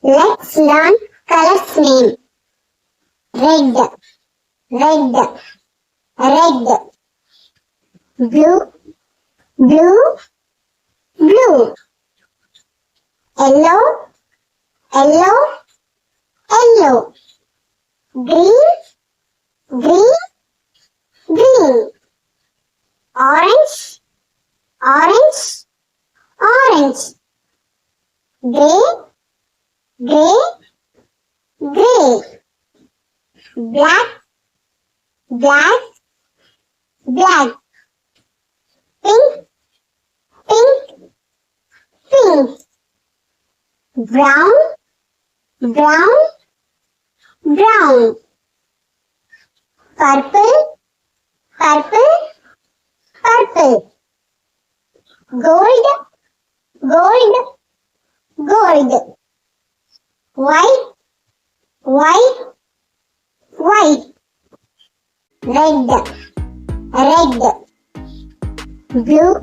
Let's learn colors name. Red, red, red. Blue, blue, blue. Yellow, yellow, yellow. Green, green, green. Orange, orange, orange. Gray, gray, gray. Black, black, black. Pink, pink, pink. Brown, brown, brown. Purple, purple, purple. Gold, gold, gold. White, white, white. Red, red. Blue,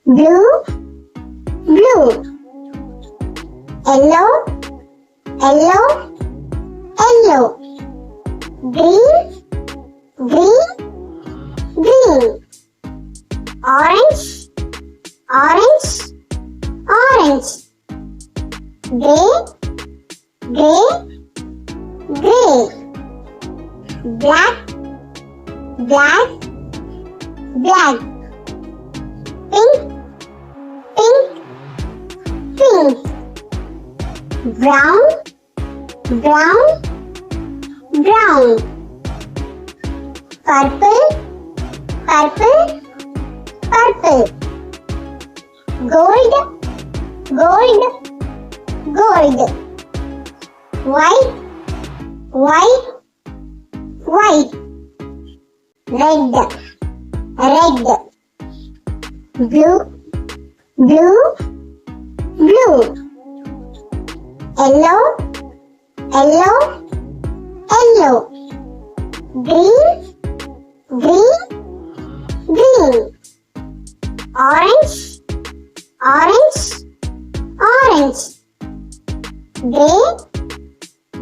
blue, blue. Yellow, yellow, yellow. Green, green, green. Orange, orange, orange. Gray, gray, gray. Black, black, black. Pink, pink, pink. Brown, brown, brown. Purple, purple, purple. Gold, gold, gold. White, white, white. Red, red. Blue, blue, blue. Yellow, yellow, yellow. Green, green, green. Orange, orange, orange. Gray,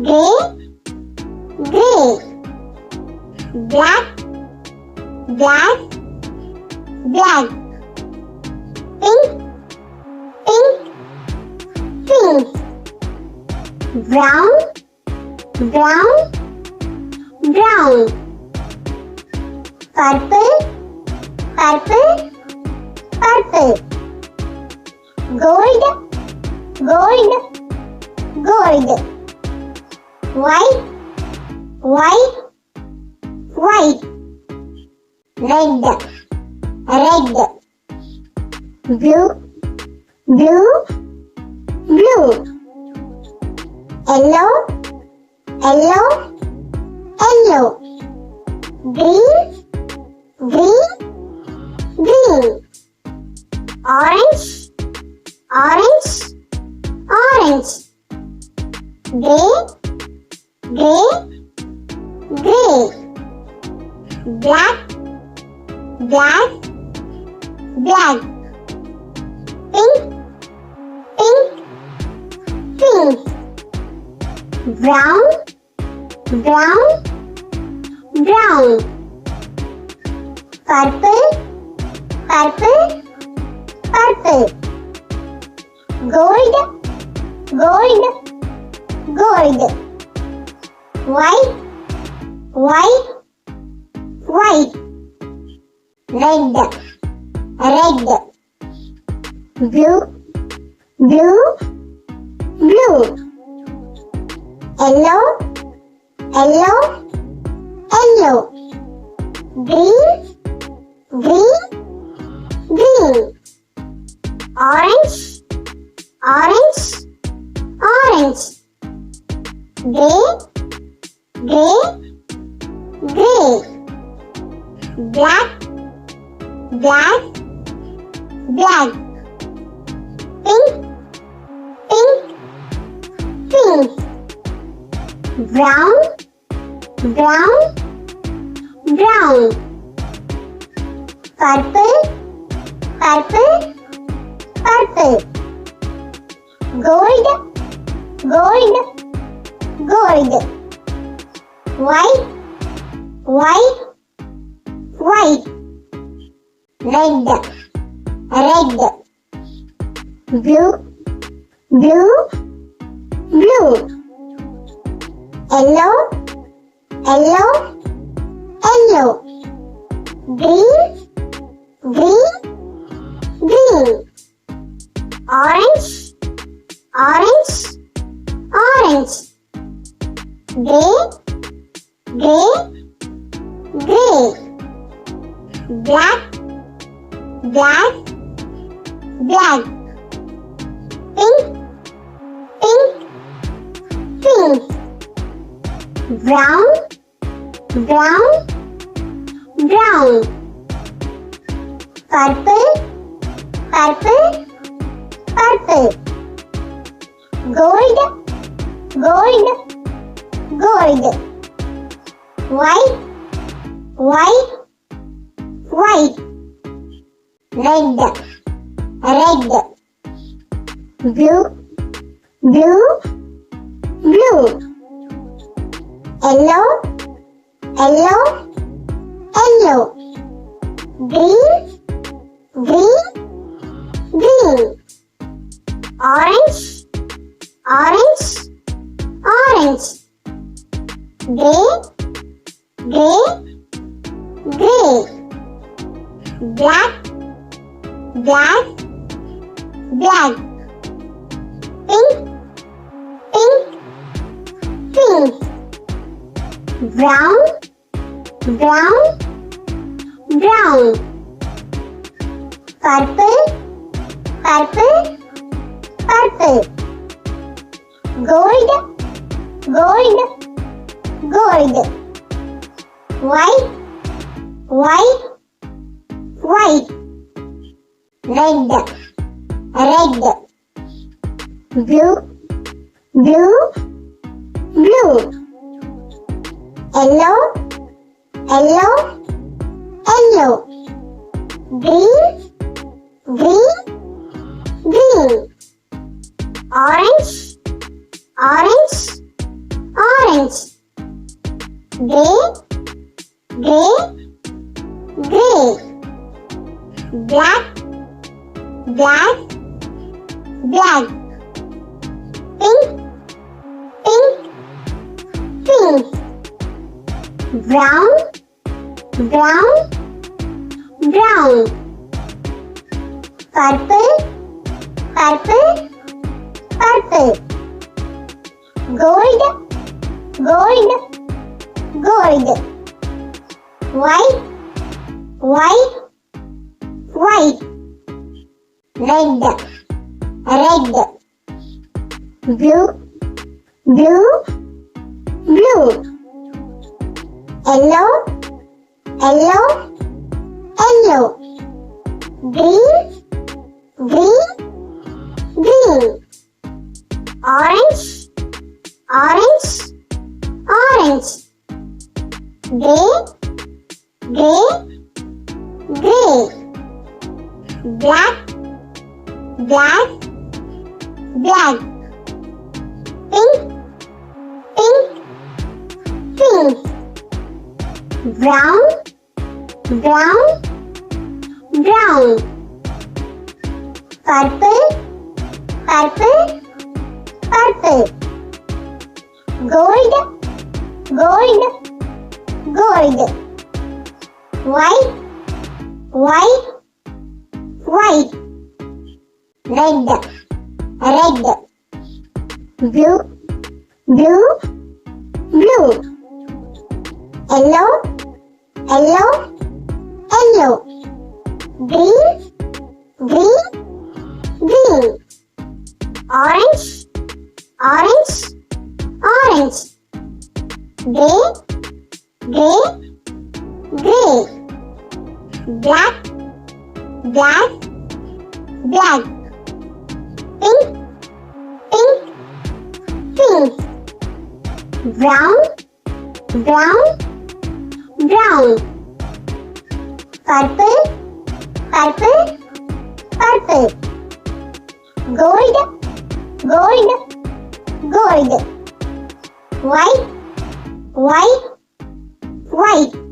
gray, gray. Black, black, black. Pink, pink, pink. Brown, brown, brown. Purple, purple, purple. Gold, gold, gold. White, white, white. Red, red. Blue, blue, blue. Yellow, yellow, yellow. Green, green, green. Orange, orange, orange. Gray, gray, gray. Black, black, black. Pink, pink, pink. Brown, brown, brown. Purple, purple, purple. Gold, gold, gold. White, white, white. Red, red. Blue, blue, blue. Yellow, yellow, yellow. Green, green, green. Orange, orange, orange. Gray, gray, gray. Black, black, black. Pink, pink, pink. Brown, brown, brown. Purple, purple, purple. Gold, gold, gold. White, white, white. Red, red. Blue, blue, blue. Yellow, yellow, yellow. Green, green, green. Orange, orange, orange. Gray, gray, gray. Black, black, black. Pink, pink, pink. Brown, brown, brown. Purple, purple, purple. Gold, gold, gold. White, white, white. Red, red. Blue, blue, blue. Yellow, yellow, yellow. Green, green, green. Orange, orange, orange. Gray, gray, gray. Black, black, black. Pink, pink, pink. Brown, brown, brown. Purple, purple, purple. Gold, gold, gold. White, white, white. Red, red. Blue, blue, blue. Yellow, yellow, yellow. Green, green, green. Orange, orange, orange. Gray, gray, gray. Black, black, black. Pink, pink, pink. Brown, brown, brown. Purple, purple, purple. Gold, gold, gold. White, white, white. Red, red. Blue, blue, blue. Yellow, yellow, yellow. Green, green, green. Orange, orange, orange. Gray, gray, gray. Black, black, black. Pink, pink, pink. Brown, brown, brown. Purple, purple, purple. Gold, gold, gold. White, white, white. Red, red. Blue, blue, blue. Yellow, yellow, yellow. Green, green, green. Orange, orange, orange. Gray, gray, gray. Black, black, black. Pink, pink, pink. Brown, brown, brown. Purple, purple, purple. Gold, gold, gold. White, white, white.